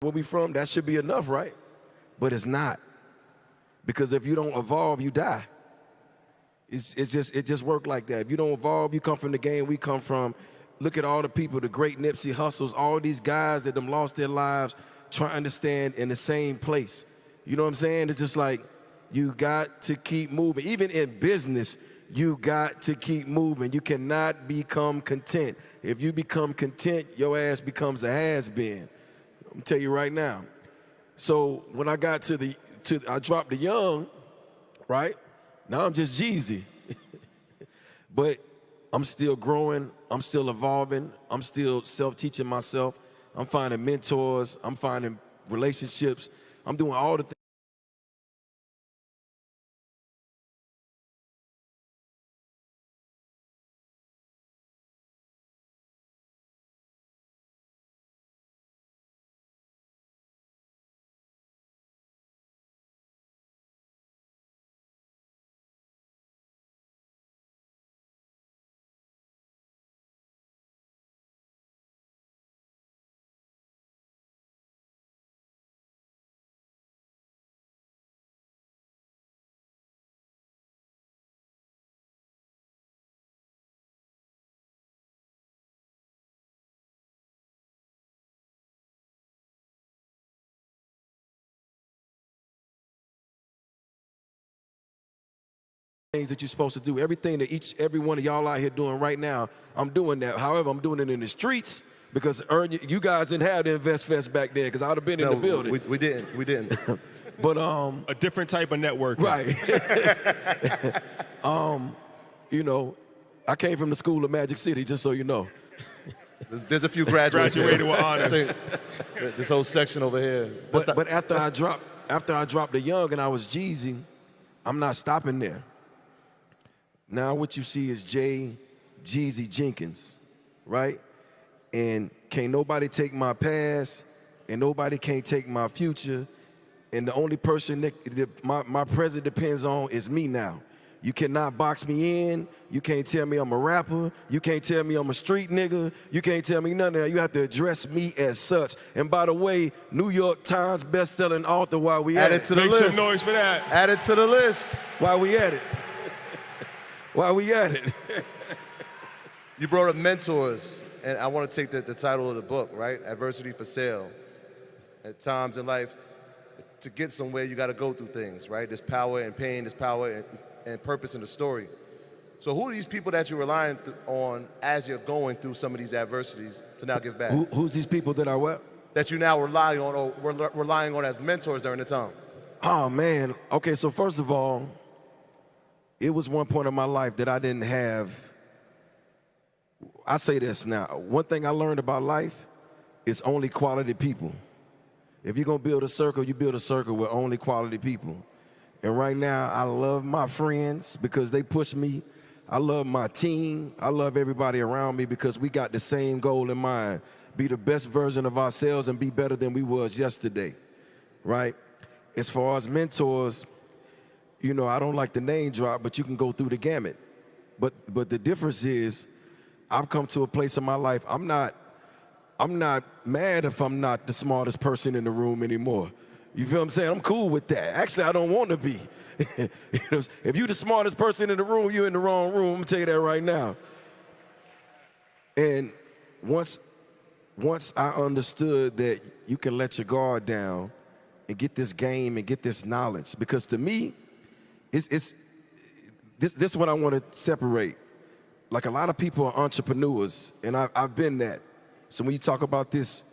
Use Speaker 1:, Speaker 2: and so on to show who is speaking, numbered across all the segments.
Speaker 1: where we from, that should be enough, right? But it's not. Because if you don't evolve, you die. It just worked like that. If you don't evolve, you come from the game we come from. Look at all the people, the great Nipsey Hussles, all these guys that them lost their lives trying to stand in the same place. You know what I'm saying? It's just like, you got to keep moving. Even in business, you got to keep moving. You cannot become content. If you become content, your ass becomes a has-been. I'm gonna tell you right now. So when I got I dropped the young, right? Now I'm just Jeezy. But I'm still growing, I'm still evolving, I'm still self-teaching myself. I'm finding mentors, I'm finding relationships. I'm doing all the things that you're supposed to do, everything that every one of y'all out here doing right now, I'm doing that. However, I'm doing it in the streets because you guys didn't have the Invest Fest back then because I would have been in the building.
Speaker 2: We didn't.
Speaker 1: But
Speaker 3: a different type of networking.
Speaker 1: Right. You know, I came from the school of Magic City, just so you know.
Speaker 2: There's a few graduates.
Speaker 3: Graduated with honors.
Speaker 2: This whole section over here.
Speaker 1: But after I dropped the young and I was Jeezy, I'm not stopping there. Now what you see is Jeezy Jenkins, right? And can't nobody take my past, and nobody can't take my future, and the only person that my present depends on is me now. You cannot box me in. You can't tell me I'm a rapper. You can't tell me I'm a street nigga. You can't tell me none of that. You have to address me as such. And by the way, New York Times best-selling author while we at it.
Speaker 2: Add it to the list.
Speaker 3: Make some noise for that.
Speaker 2: Add it to the list.
Speaker 1: While we at it. While we at it.
Speaker 2: You brought up mentors, and I want to take the title of the book, right? Adversity for Sale. At times in life, to get somewhere, you got to go through things, right? There's power in pain, there's power and purpose in the story. So who are these people that you're relying on as you're going through some of these adversities to now give back?
Speaker 1: Who's these people that I what?
Speaker 2: That you now rely on or were relying on as mentors during the time?
Speaker 1: Oh, man. Okay, so first of all, it was one point in my life that I didn't have. I say this now. One thing I learned about life is only quality people. If you're going to build a circle, you build a circle with only quality people. And right now, I love my friends because they push me. I love my team. I love everybody around me because we got the same goal in mind. Be the best version of ourselves and be better than we was yesterday, right? As far as mentors, you know, I don't like the name drop, but you can go through the gamut. But the difference is, I've come to a place in my life, I'm not mad if I'm not the smartest person in the room anymore. You feel what I'm saying? I'm cool with that. Actually, I don't want to be. You know, if you're the smartest person in the room, you're in the wrong room. I'm gonna tell you that right now. And once I understood that you can let your guard down and get this game and get this knowledge, because to me, this is what I want to separate. Like, a lot of people are entrepreneurs, and I've been that. So when you talk about this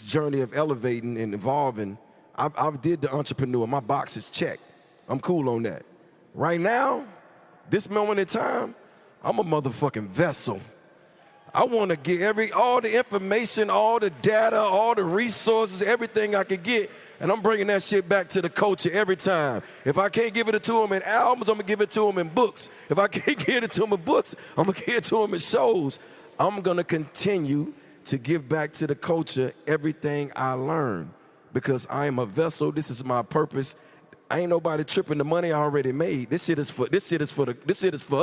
Speaker 1: journey of elevating and evolving, I've did the entrepreneur. My box is checked. I'm cool on that. Right now, this moment in time, I'm a motherfucking vessel. I want to get all the information, all the data, all the resources, everything I can get, and I'm bringing that shit back to the culture every time. If I can't give it to them in albums, I'm going to give it to them in books. If I can't give it to them in books, I'm going to give it to them in shows. I'm going to continue to give back to the culture everything I learned because I am a vessel. This is my purpose. I ain't nobody tripping the money I already made. This shit is for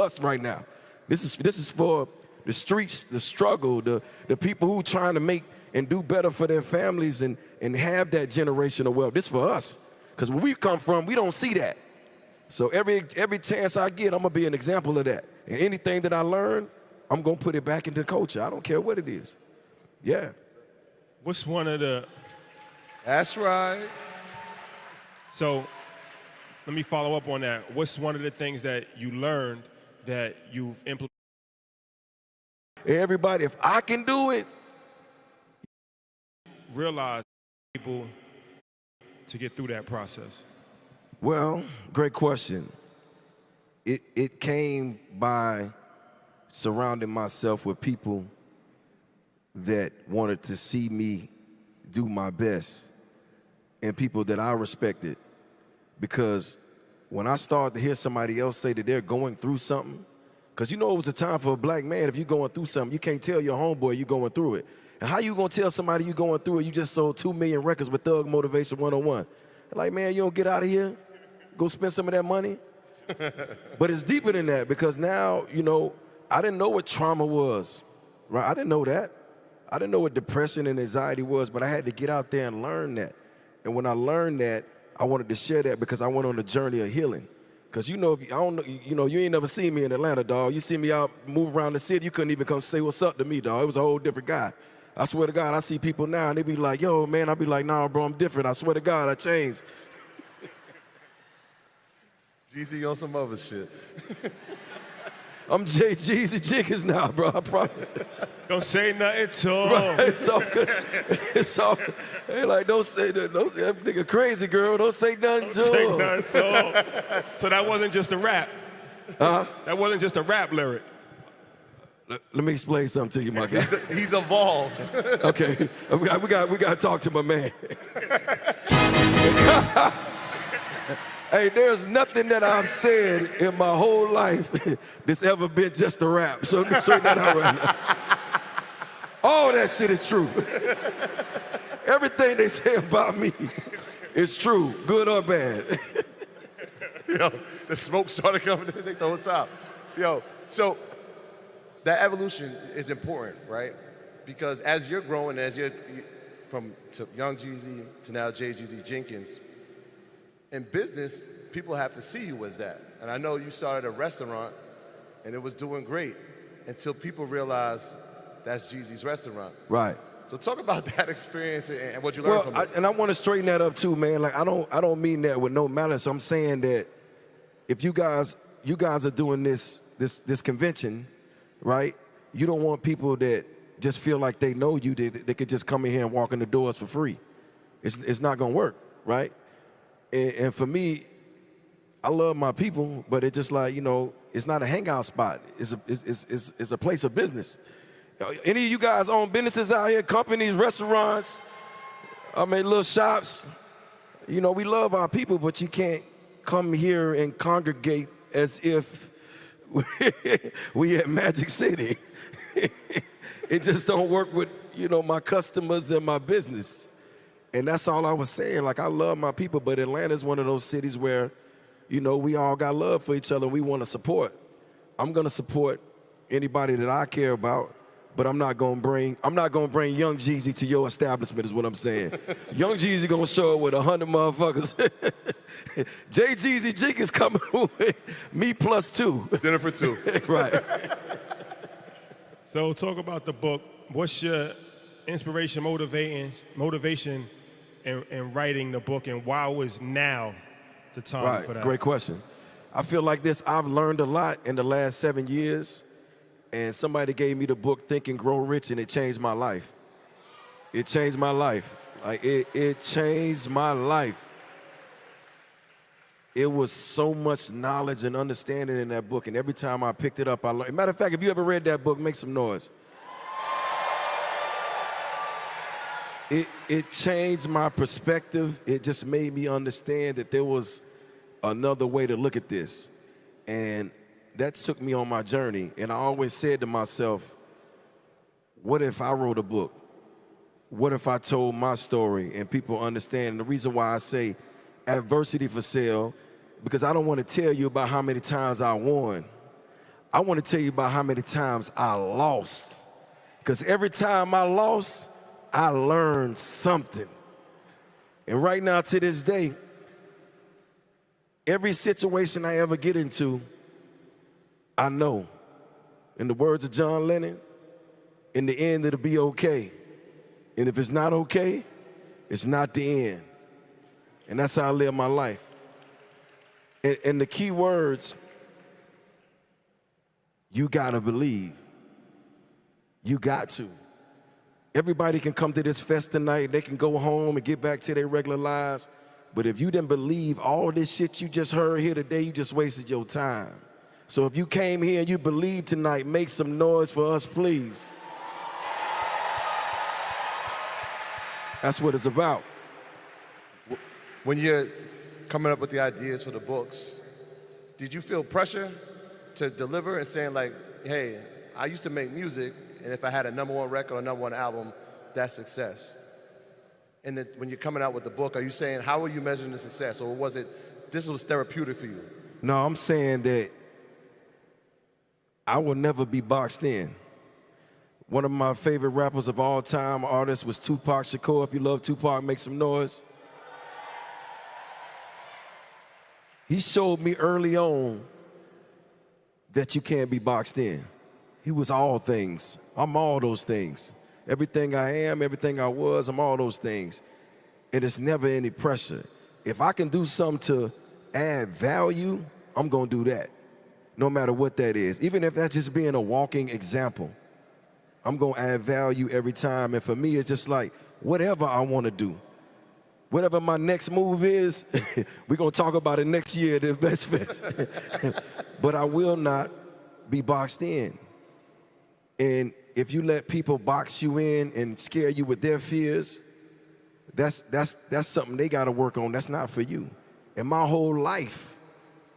Speaker 1: us right now. This is for the streets, the struggle, the people who trying to make and do better for their families and have that generational wealth. This for us. Because where we come from, we don't see that. So every chance I get, I'm going to be an example of that. And anything that I learn, I'm going to put it back into culture. I don't care what it is. Yeah.
Speaker 3: What's one of the...
Speaker 2: That's right.
Speaker 3: So let me follow up on that. What's one of the things that you learned that you've implemented?
Speaker 1: Everybody, if I can do it.
Speaker 3: Realize people to get through that process.
Speaker 1: Well, great question. It came by surrounding myself with people that wanted to see me do my best and people that I respected. Because when I started to hear somebody else say that they're going through something, because you know it was a time for a black man, if you're going through something, you can't tell your homeboy you're going through it. And how you gonna tell somebody you're going through it, you just sold 2 million records with Thug Motivation 101? Like, man, you don't get out of here, go spend some of that money? But it's deeper than that, because now, you know, I didn't know what trauma was, right? I didn't know that. I didn't know what depression and anxiety was, but I had to get out there and learn that. And when I learned that, I wanted to share that because I went on a journey of healing. Because you know, you ain't never seen me in Atlanta, dog. You see me out move around the city, you couldn't even come say what's up to me, dog. It was a whole different guy. I swear to God, I see people now and they be like, yo, man, I be like, nah, bro, I'm different. I swear to God, I changed.
Speaker 2: Jeezy on some other shit.
Speaker 1: I'm Jeezy Jenkins now, bro, I promise.
Speaker 3: Don't say nothing to him.
Speaker 1: Right, it's all good. It's all good. They like, don't say that. That nigga crazy, girl. Don't say nothing to him.
Speaker 3: Say nothing to him. So that wasn't just a rap.
Speaker 1: Huh?
Speaker 3: That wasn't just a rap lyric.
Speaker 1: Let me explain something to you, my guy.
Speaker 2: He's evolved.
Speaker 1: Okay, we got to talk to my man. Hey, there's nothing that I've said in my whole life that's ever been just a rap. So let me straighten that out right now. All that shit is true. Everything they say about me is true, good or bad.
Speaker 2: Yo, the smoke started coming. They throw us out. Yo, so that evolution is important, right? Because as you're growing, as you're from young Jeezy to now Jeezy Jenkins, in business, people have to see you as that. And I know you started a restaurant and it was doing great until people realized that's Jeezy's restaurant.
Speaker 1: Right.
Speaker 2: So talk about that experience and what you learned from it.
Speaker 1: And I want to straighten that up too, man. Like I don't mean that with no malice. I'm saying that if you guys are doing this convention, right? You don't want people that just feel like they know you, they could just come in here and walk in the doors for free. It's not gonna work, right? And for me, I love my people, but it's just like, you know, it's not a hangout spot. It's a place of business. Any of you guys own businesses out here, companies, restaurants, I mean, little shops? You know, we love our people, but you can't come here and congregate as if we at Magic City. It just don't work with, you know, my customers and my business. And that's all I was saying. Like, I love my people, but Atlanta's one of those cities where, you know, we all got love for each other and we want to support. I'm going to support anybody that I care about, but I'm not going to bring young Jeezy to your establishment is what I'm saying. Young Jeezy going to show up with 100 motherfuckers. Jeezy Jenkins coming with me plus 2.
Speaker 2: Dinner for 2.
Speaker 1: Right.
Speaker 3: So talk about the book. What's your inspiration, motivation in writing the book, and why was now the time for that?
Speaker 1: Great question. I feel like this. I've learned a lot in the last 7 years, and somebody gave me the book Think and Grow Rich, and it changed my life. It changed my life. Like it changed my life. It was so much knowledge and understanding in that book, and every time I picked it up, I learned. Matter of fact, if you ever read that book, make some noise. It changed my perspective. It just made me understand that there was another way to look at this. And that took me on my journey. And I always said to myself, what if I wrote a book? What if I told my story and people understand? And the reason why I say adversity for sale, because I don't want to tell you about how many times I won. I want to tell you about how many times I lost. Because every time I lost, I learned something. And right now, to this day, every situation I ever get into, I know, in the words of John Lennon, in the end, it'll be okay. And if it's not okay, it's not the end. And that's how I live my life. And the key words, you gotta believe. You got to. Everybody can come to this fest tonight. They can go home and get back to their regular lives. But if you didn't believe all this shit you just heard here today, you just wasted your time. So if you came here and you believe tonight, make some noise for us, please. That's what it's about.
Speaker 2: When you're coming up with the ideas for the books, did you feel pressure to deliver and saying like, hey, I used to make music, and if I had a #1 record or #1 album, that's success? And then when you're coming out with the book, are you saying, how are you measuring the success? Or was it, this was therapeutic for you?
Speaker 1: No, I'm saying that I will never be boxed in. One of my favorite rappers of all time, artists, was Tupac Shakur. If you love Tupac, make some noise. He showed me early on that you can't be boxed in. He was all things. I'm all those things. Everything I am, everything I was, I'm all those things. And it's never any pressure. If I can do something to add value, I'm gonna do that, no matter what that is. Even if that's just being a walking example, I'm gonna add value every time. And for me, it's just like, whatever I wanna do, whatever my next move is, we're gonna talk about it next year at the Best Fest. But I will not be boxed in. And if you let people box you in and scare you with their fears, that's something they gotta work on. That's not for you. And my whole life,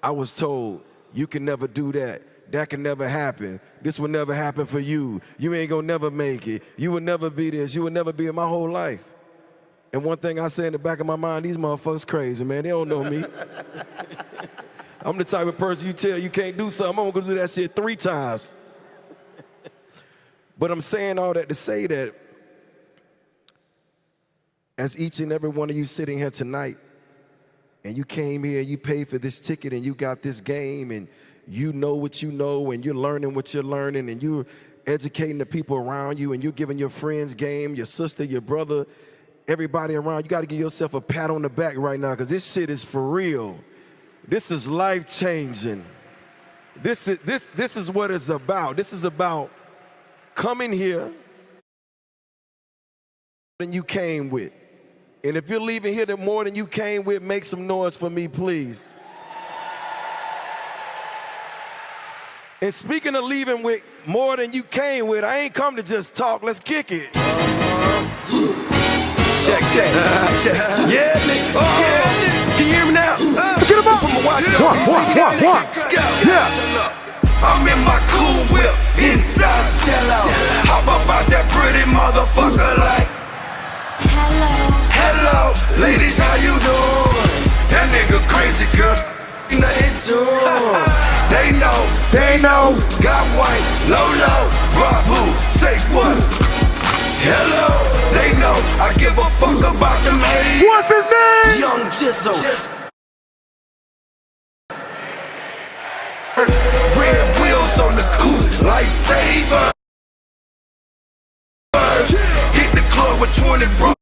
Speaker 1: I was told, you can never do that. That can never happen. This will never happen for you. You ain't gonna never make it. You will never be this. You will never be in my whole life. And one thing I say in the back of my mind, these motherfuckers crazy, man. They don't know me. I'm the type of person you tell you can't do something, I'm gonna do that shit 3 times. But I'm saying all that to say that as each and every one of you sitting here tonight, and you came here, you paid for this ticket, and you got this game, and you know what you know, and you're learning what you're learning, and you're educating the people around you, and you're giving your friends game, your sister, your brother, everybody around, you gotta give yourself a pat on the back right now, because this shit is for real. This is life-changing. This is what it's about. This is about coming here than you came with. And if you're leaving here more than you came with, make some noise for me, please. And speaking of leaving with more than you came with, I ain't come to just talk, let's kick it. Check. Yeah, nigga. Yeah, nigga. Can you hear me now? Get him up. Put my watch on. Yeah. I'm in my cool whip, inside cello. Hop up out that pretty motherfucker like, hello, ladies, how you doing? That nigga crazy, girl, nothing to. They know. Got white, low, Rabu, say what? Hello, they know. I give a fuck about them haters. What's his name? Young Jizzle. Red wheels on the coupe, lifesaver. Hit the club with 20 bro.